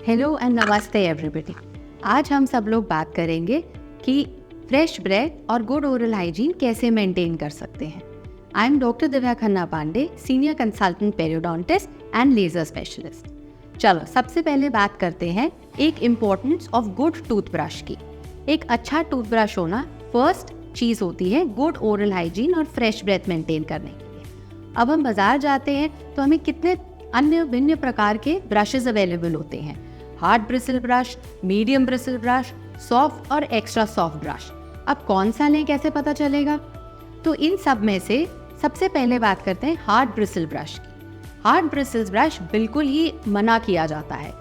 Hello and नमस्ते everybody. आज हम सब लोग बात करेंगे कि फ्रेश ब्रेथ और गुड ओरल हाइजीन कैसे मेंटेन कर सकते हैं। I am doctor Divya Khanna Pandey, senior consultant periodontist and laser specialist. चलो सबसे पहले बात करते हैं एक इम्पोर्टेंस ऑफ गुड टूथब्रश की। एक अच्छा टूथब्रश होना फर्स्ट चीज होती है गुड ओरल हाइजीन और फ्रेश ब्रेथ मेंटेन करने के लिए। अब हम बाजार जाते हैं तो हमें कितने अन्य भिन्न प्रकार के ब्रशेस अवेलेबल होते हैं। Hard bristle brush, medium bristle brush, soft और एक्स्ट्रा सॉफ्ट ब्रश। अब कौन सा लें, कैसे पता चलेगा? तो इन सब में से सबसे पहले बात करते हैं हार्ड ब्रिसल ब्रश की। हार्ड ब्रिसल ब्रश बिल्कुल ही मना किया जाता है।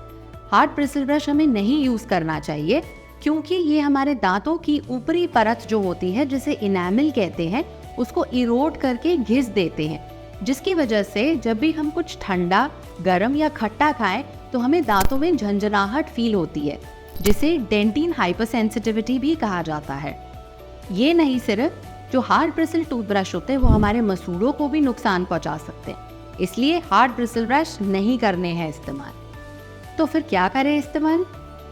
हार्ड ब्रिसल ब्रश हमें नहीं यूज करना चाहिए क्योंकि ये हमारे दांतों की ऊपरी परत जो होती है, जिसे इनेमल कहते हैं, उसको इरोड करके घिस देते हैं, जिसकी वजह से जब भी हम कुछ ठंडा, गर्म या खट्टा खाएं तो हमें दांतों में झंझनाहट फील होती है, जिसे डेंटिन हाइपरसेंसिटिविटी भी कहा जाता है। ये नहीं, सिर्फ जो हार्ड ब्रिसल टूथब्रश होते हैं वो हमारे मसूड़ों को भी नुकसान पहुंचा सकते हैं, इसलिए हार्ड ब्रिसल ब्रश नहीं करने हैं इस्तेमाल। तो फिर क्या करें इस्तेमाल?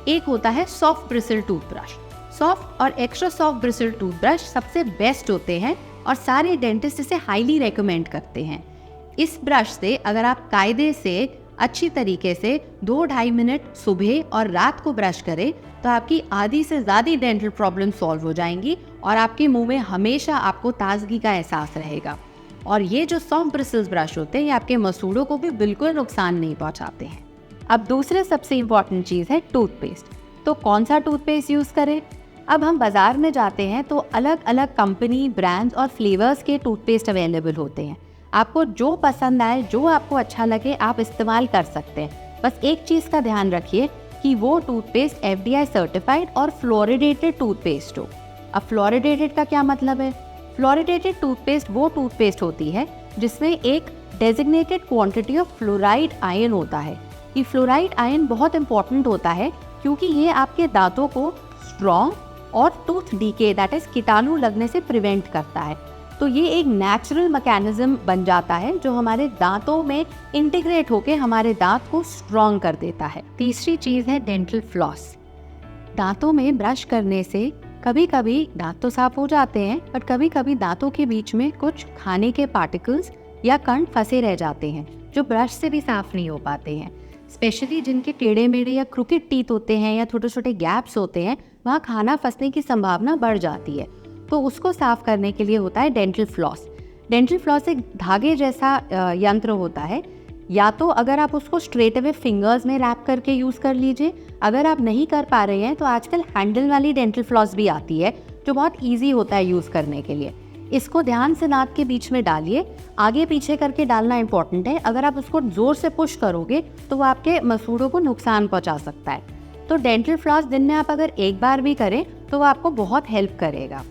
एक होता है सॉफ्ट ब्रिसल टूथब्रश। सॉफ्ट और एक्स्ट्रा सॉफ्ट ब्रिसल टूथब्रश सबसे बेस्ट होते हैं और सारे डेंटिस्ट इसे हाईली रेकमेंड करते हैं। इस ब्रश से अगर आप कायदे से अच्छी तरीके से 2-2.5 मिनट सुबह और रात को ब्रश करें तो आपकी आधी से ज़्यादा डेंटल प्रॉब्लम सॉल्व हो जाएंगी और आपके मुंह में हमेशा आपको ताजगी का एहसास रहेगा। और ये जो सॉफ्ट ब्रिसल्स ब्रश होते हैं ये आपके मसूड़ों को भी बिल्कुल नुकसान नहीं पहुंचाते हैं। अब दूसरे सबसे इम्पॉर्टेंट चीज़ है टूथपेस्ट। तो कौन सा टूथपेस्ट यूज़ करें? अब हम बाज़ार में जाते हैं तो अलग अलग कंपनी, ब्रांड्स और फ्लेवर्स के टूथपेस्ट अवेलेबल होते हैं। आपको जो पसंद आए, जो आपको अच्छा लगे, आप इस्तेमाल कर सकते हैं। बस एक चीज़ का ध्यान रखिए कि वो टूथपेस्ट FDA सर्टिफाइड और फ्लोरिडेटेड टूथपेस्ट हो। अब फ्लोरिडेटेड का क्या मतलब है? फ्लोरिडेटेड टूथपेस्ट वो टूथपेस्ट होती है जिसमें एक designated quantity of fluoride ion होता है। ये फ्लोराइड आयन बहुत इंपॉर्टेंट होता है क्योंकि ये आपके दांतों को स्ट्रॉन्ग और टूथ डीके, दैट इज कीटाणु लगने से प्रिवेंट करता है। तो ये एक नेचुरल मैकेनिज्म बन जाता है जो हमारे दांतों में इंटीग्रेट होकर हमारे दांत को स्ट्रॉन्ग कर देता है। तीसरी चीज़ है डेंटल फ्लॉस। दांतों में ब्रश करने से कभी कभी दांत तो साफ हो जाते हैं, बट कभी कभी दांतों के बीच में कुछ खाने के पार्टिकल्स या कण फंसे रह जाते हैं जो ब्रश से भी साफ नहीं हो पाते हैं। स्पेशली जिनके टेढ़े मेढ़े या क्रुकेड टीथ होते हैं या छोटे छोटे गैप्स होते हैं, वहाँ खाना फंसने की संभावना बढ़ जाती है। तो उसको साफ करने के लिए होता है डेंटल फ्लॉस। डेंटल फ्लॉस एक धागे जैसा यंत्र होता है। या तो अगर आप उसको स्ट्रेट अवे फिंगर्स में रैप करके यूज़ कर लीजिए। अगर आप नहीं कर पा रहे हैं तो आजकल हैंडल वाली डेंटल फ्लॉस भी आती है जो बहुत ईजी होता है यूज़ करने के लिए। इसको ध्यान से दांत के बीच में डालिए, आगे पीछे करके डालना इंपॉर्टेंट है। अगर आप उसको ज़ोर से पुश करोगे तो वो आपके मसूड़ों को नुकसान पहुँचा सकता है। तो डेंटल फ्लॉस दिन में आप अगर एक बार भी करें तो वो आपको बहुत हेल्प करेगा।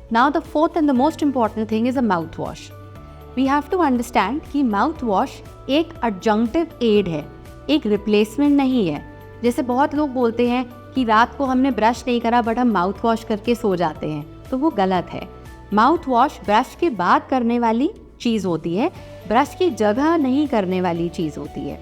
Now the fourth and the most important thing is a mouthwash. We have to understand कि mouthwash एक adjunctive aid है, एक replacement नहीं है। जैसे बहुत लोग बोलते हैं कि रात को हमने ब्रश नहीं करा बट हम माउथ वॉश करके सो जाते हैं, तो वो गलत है। माउथ वॉश ब्रश के बाद करने वाली चीज़ होती है, ब्रश की जगह नहीं करने वाली चीज़ होती है।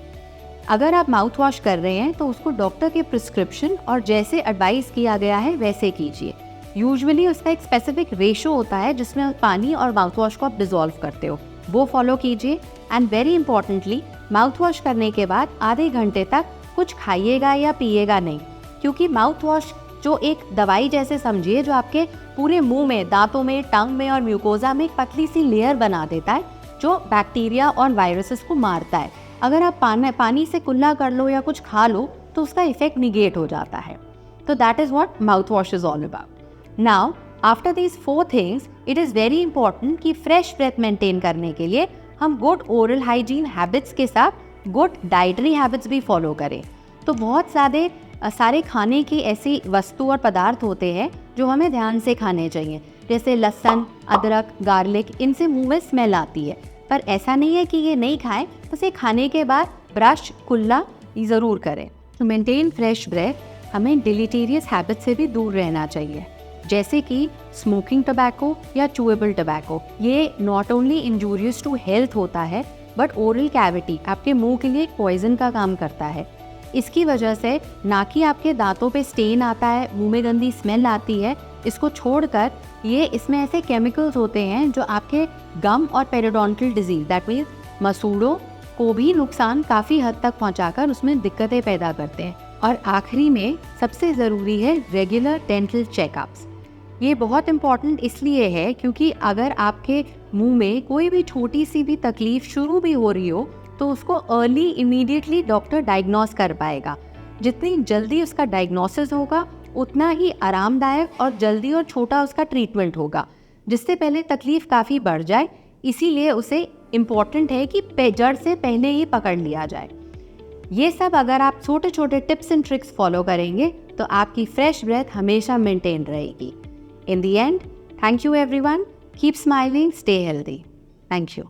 अगर आप माउथ वॉश कर रहे हैं तो उसको डॉक्टर के प्रिस्क्रिप्शन और जैसे एडवाइस किया गया है वैसे कीजिए। यूजुअली उसका एक स्पेसिफिक रेशो होता है जिसमें पानी और माउथ वॉश को आप डिजोल्व करते हो, वो फॉलो कीजिए। And very importantly, mouth wash करने के बाद आधे घंटे तक कुछ खाइएगा या पिएगा नहीं, क्योंकि माउथ वॉश जो एक दवाई जैसे समझिए जो आपके पूरे मुंह में, दांतों में, टंग में और म्यूकोजा में एक पतली सी लेयर बना देता है जो बैक्टीरिया और वायरसेस को मारता है। अगर आप पानी से कुल्ला कर लो या कुछ खा लो तो उसका इफेक्ट निगेट हो जाता है। तो that is what mouth wash is all about. Now, after these 4 things, it is very important कि फ्रेश ब्रेथ मेंटेन करने के लिए हम गुड ओरल हाइजीन हैबिट्स के साथ गुड डाइटरी हैबिट्स भी फॉलो करें। तो बहुत सारे खाने की ऐसी वस्तु और पदार्थ होते हैं जो हमें ध्यान से खाने चाहिए, जैसे लहसुन, अदरक, गार्लिक, इनसे मुंह में स्मेल आती है। पर ऐसा नहीं है कि ये नहीं खाएं, बस ये खाने के बाद ब्रश, कुल्ला ज़रूर करें। टू मेंटेन फ्रेश ब्रेथ हमें डिलीटेरियस हैबिट से भी दूर रहना चाहिए, जैसे कि स्मोकिंग टबैको या चूएबल टबैको। ये not only injurious to health होता है बट ओरल कैविटी, आपके मुंह के लिए एक पॉइजन का काम करता है। इसकी वजह से ना कि आपके दांतों पे स्टेन आता है, मुंह में गंदी स्मेल आती है, इसको छोड़कर ये इसमें ऐसे केमिकल्स होते हैं जो आपके गम और पेरिडोंटल डिजीज दैट मीन्स मसूड़ों को भी नुकसान काफ़ी हद तक पहुंचाकर उसमें दिक्कतें पैदा करते हैं। और आखिरी में सबसे ज़रूरी है रेगुलर डेंटल चेकअप्स। ये बहुत इम्पॉर्टेंट इसलिए है क्योंकि अगर आपके मुंह में कोई भी छोटी सी भी तकलीफ शुरू भी हो रही हो तो उसको अर्ली इमीडिएटली डॉक्टर डायग्नोस कर पाएगा। जितनी जल्दी उसका डायग्नोसिस होगा उतना ही आरामदायक और जल्दी और छोटा उसका ट्रीटमेंट होगा, जिससे पहले तकलीफ काफ़ी बढ़ जाए। इसीलिए उसे इम्पॉर्टेंट है कि जड़ से पहले ही पकड़ लिया जाए। ये सब अगर आप छोटे छोटे टिप्स एंड ट्रिक्स फॉलो करेंगे तो आपकी फ्रेश ब्रेथ हमेशा मेंटेन रहेगी। In the end, thank you everyone, keep smiling, stay healthy. Thank you.